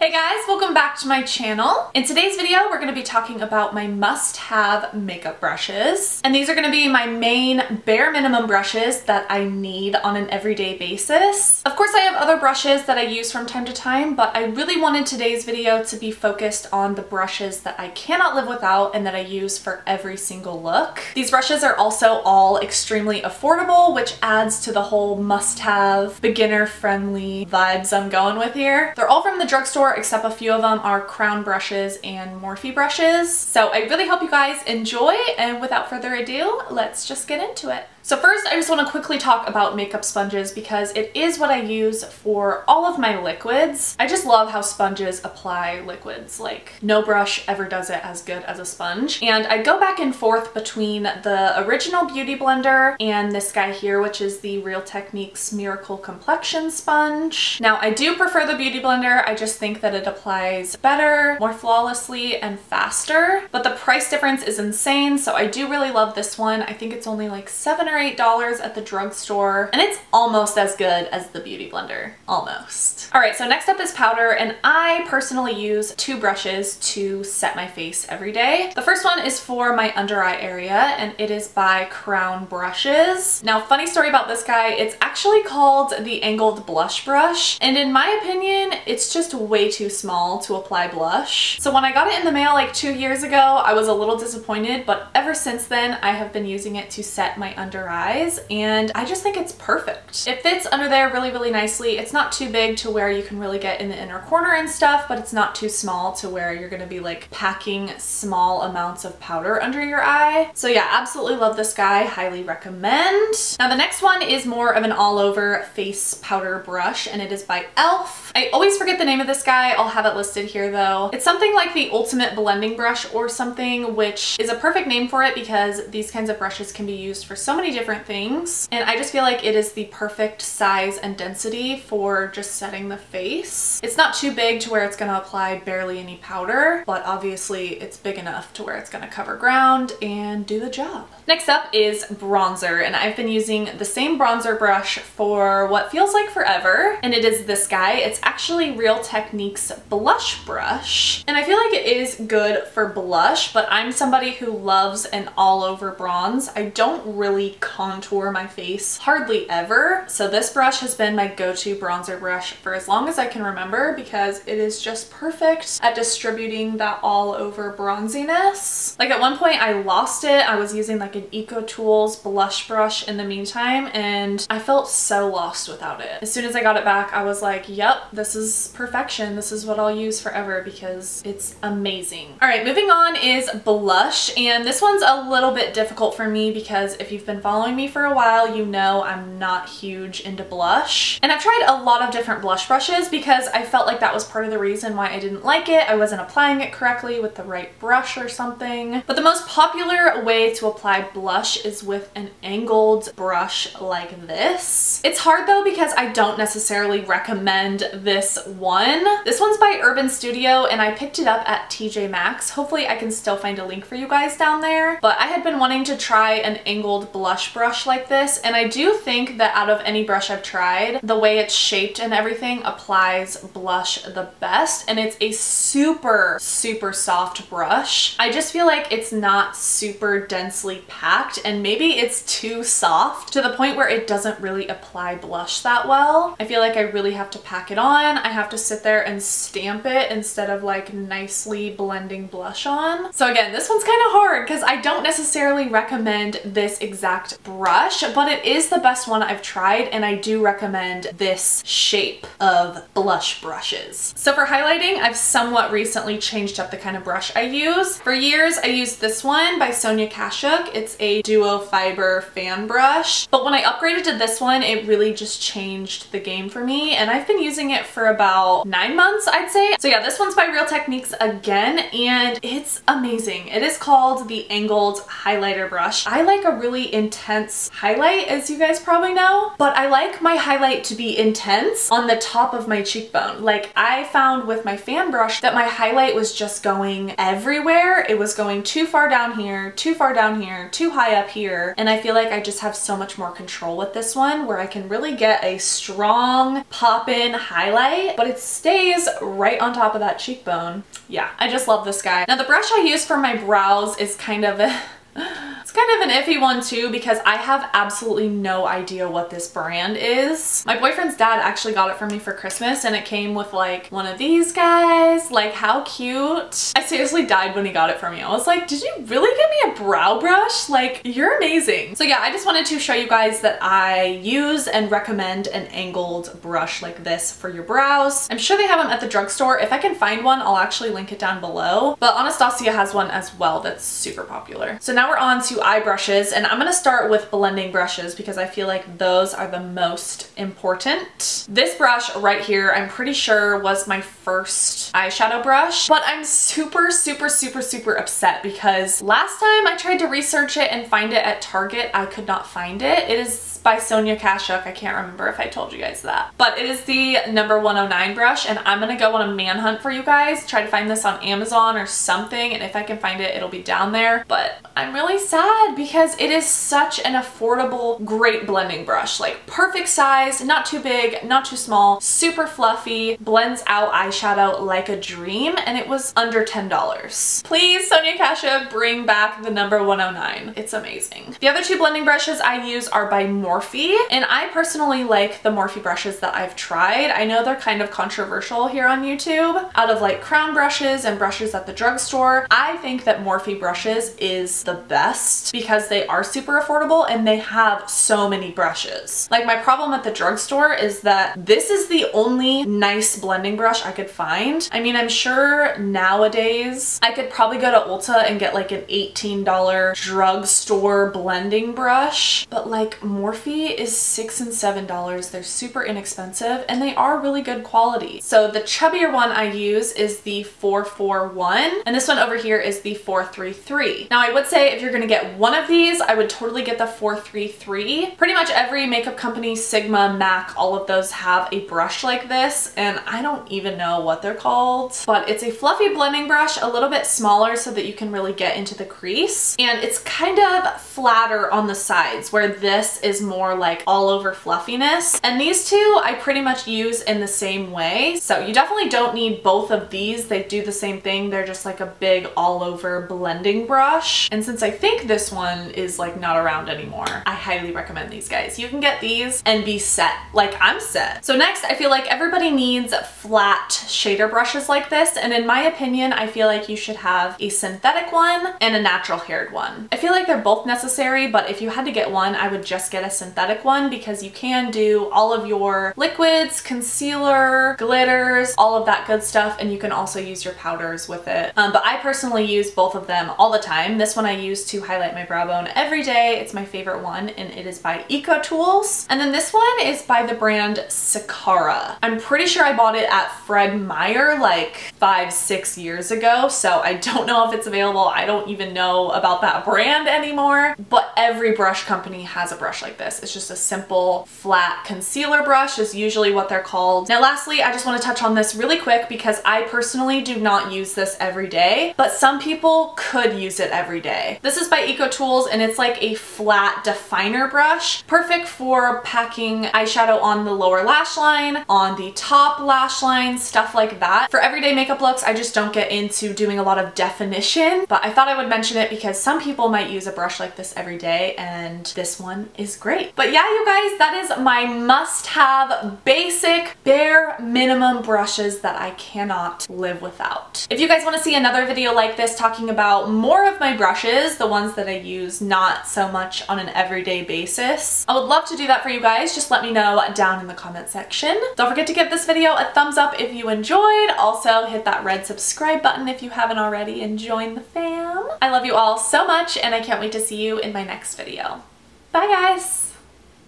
Hey guys, welcome back to my channel. In today's video, we're going to be talking about my must-have makeup brushes. And these are going to be my main bare minimum brushes that I need on an everyday basis. Of course, I have other brushes that I use from time to time, but I really wanted today's video to be focused on the brushes that I cannot live without and that I use for every single look. These brushes are also all extremely affordable, which adds to the whole must-have, beginner-friendly vibes I'm going with here. They're all from the drugstore, except a few of them are Crown brushes and Morphe brushes. So I really hope you guys enjoy, and without further ado, let's just get into it. So first, I just want to quickly talk about makeup sponges because it is what I use for all of my liquids. I just love how sponges apply liquids. Like, no brush ever does it as good as a sponge. And I go back and forth between the original Beauty Blender and this guy here, which is the Real Techniques Miracle Complexion Sponge. Now, I do prefer the Beauty Blender. I just think that it applies better, more flawlessly, and faster. But the price difference is insane, so I do really love this one. I think it's only like $7 or $8 at the drugstore, and it's almost as good as the Beauty Blender. Almost. Alright, so next up is powder, and I personally use two brushes to set my face every day. The first one is for my under eye area, and it is by Crown Brushes. Now, funny story about this guy, it's actually called the Angled Blush Brush, and in my opinion, it's just way too small to apply blush. So when I got it in the mail like 2 years ago, I was a little disappointed, but ever since then, I have been using it to set my under eyes, and I just think it's perfect. It fits under there really, really nicely. It's not too big to where you can really get in the inner corner and stuff, but it's not too small to where you're gonna be like packing small amounts of powder under your eye. So yeah, absolutely love this guy, highly recommend. Now the next one is more of an all-over face powder brush, and it is by e.l.f. I always forget the name of this guy. I'll have it listed here though. It's something like the Ultimate Blending Brush or something, which is a perfect name for it because these kinds of brushes can be used for so many different things, and I just feel like it is the perfect size and density for just setting the face. It's not too big to where it's going to apply barely any powder, but obviously it's big enough to where it's going to cover ground and do the job. Next up is bronzer, and I've been using the same bronzer brush for what feels like forever, and it is this guy. It's actually Real Techniques Blush Brush, and I feel like it is good for blush, but I'm somebody who loves an all-over bronze. I don't really contour my face hardly ever, so this brush has been my go-to bronzer brush for as long as I can remember because it is just perfect at distributing that all-over bronziness. Like at one point I lost it. I was using like an Ecotools blush brush in the meantime, and I felt so lost without it. As soon as I got it back, I was like, yep, this is perfection. This is what I'll use forever because it's amazing. All right, moving on is blush, and this one's a little bit difficult for me because if you've been following me for a while, you know I'm not huge into blush. And I've tried a lot of different blush brushes because I felt like that was part of the reason why I didn't like it. I wasn't applying it correctly with the right brush or something. But the most popular way to apply blush is with an angled brush like this. It's hard though because I don't necessarily recommend this one. This one's by Urban Studio, and I picked it up at TJ Maxx. Hopefully I can still find a link for you guys down there. But I had been wanting to try an angled blush brush like this, and I do think that out of any brush I've tried, the way it's shaped and everything applies blush the best, and it's a super, super soft brush. I just feel like it's not super densely packed, and maybe it's too soft to the point where it doesn't really apply blush that well. I feel like I really have to pack it on. I have to sit there and stamp it instead of like nicely blending blush on. So again, this one's kind of hard because I don't necessarily recommend this exact brush, but it is the best one I've tried, and I do recommend this shape of blush brushes. So for highlighting, I've somewhat recently changed up the kind of brush I use. For years, I used this one by Sonia Kashuk. It's a duo fiber fan brush, but when I upgraded to this one, it really just changed the game for me, and I've been using it for about 9 months, I'd say. So yeah, this one's by Real Techniques again, and it's amazing. It is called the Angled Highlighter Brush. I like a really intense highlight, as you guys probably know, but I like my highlight to be intense on the top of my cheekbone. Like, I found with my fan brush that my highlight was just going everywhere. It was going too far down here, too far down here, too high up here, and I feel like I just have so much more control with this one where I can really get a strong pop-in highlight, but it stays these right on top of that cheekbone. Yeah, I just love this guy. Now the brush I use for my brows is kind of it's kind of an iffy one too because I have absolutely no idea what this brand is. My boyfriend's dad actually got it for me for Christmas and it came with like one of these guys. Like, how cute. I seriously died when he got it for me. I was like, did you really give me a brow brush? Like, you're amazing. So yeah, I just wanted to show you guys that I use and recommend an angled brush like this for your brows. I'm sure they have them at the drugstore. If I can find one, I'll actually link it down below. But Anastasia has one as well that's super popular. So now we're on to eye brushes, and I'm gonna start with blending brushes because I feel like those are the most important. This brush right here, I'm pretty sure was my first eyeshadow brush, but I'm super upset because last time I tried to research it and find it at Target, I could not find it. It is by Sonia Kashuk. I can't remember if I told you guys that. But it is the number 109 brush, and I'm gonna go on a manhunt for you guys, try to find this on Amazon or something, and if I can find it, it'll be down there. But I'm really sad because it is such an affordable, great blending brush. Like, perfect size, not too big, not too small, super fluffy, blends out eyeshadow like a dream, and it was under $10. Please, Sonia Kashuk, bring back the number 109. It's amazing. The other two blending brushes I use are by Morphe, and I personally like the Morphe brushes that I've tried. I know they're kind of controversial here on YouTube. Out of like crown brushes and brushes at the drugstore, I think that Morphe brushes is the best because they are super affordable and they have so many brushes. Like, my problem at the drugstore is that this is the only nice blending brush I could find. I mean, I'm sure nowadays I could probably go to Ulta and get like an $18 drugstore blending brush, but like Morphe is $6 and $7. They're super inexpensive and they are really good quality. So the chubbier one I use is the 441, and this one over here is the 433. Now, I would say if you're gonna get one of these, I would totally get the 433. Pretty much every makeup company, Sigma, MAC, all of those have a brush like this, and I don't even know what they're called, but it's a fluffy blending brush, a little bit smaller so that you can really get into the crease, and it's kind of flatter on the sides where this is more like all over fluffiness. And these two I pretty much use in the same way. So you definitely don't need both of these. They do the same thing. They're just like a big all over blending brush. And since I think this one is like not around anymore, I highly recommend these guys. You can get these and be set. Like, I'm set. So next, I feel like everybody needs flat shader brushes like this. And in my opinion, I feel like you should have a synthetic one and a natural haired one. I feel like they're both necessary, but if you had to get one, I would just get a synthetic one because you can do all of your liquids, concealer, glitters, all of that good stuff, and you can also use your powders with it. But I personally use both of them all the time. This one I use to highlight my brow bone every day. It's my favorite one, and it is by Ecotools. And then this one is by the brand Sicara. I'm pretty sure I bought it at Fred Meyer like 5-6 years ago, so I don't know if it's available. I don't even know about that brand anymore, but every brush company has a brush like this. It's just a simple flat concealer brush is usually what they're called. Now lastly, I just want to touch on this really quick because I personally do not use this every day, but some people could use it every day. This is by Ecotools, and it's like a flat definer brush, perfect for packing eyeshadow on the lower lash line, on the top lash line, stuff like that. For everyday makeup looks, I just don't get into doing a lot of definition, but I thought I would mention it because some people might use a brush like this every day, and this one is great. But yeah, you guys, that is my must-have basic bare minimum brushes that I cannot live without. If you guys want to see another video like this talking about more of my brushes, the ones that I use not so much on an everyday basis, I would love to do that for you guys. Just let me know down in the comment section. Don't forget to give this video a thumbs up if you enjoyed. Also, hit that red subscribe button if you haven't already and join the fam. I love you all so much, and I can't wait to see you in my next video. Bye guys!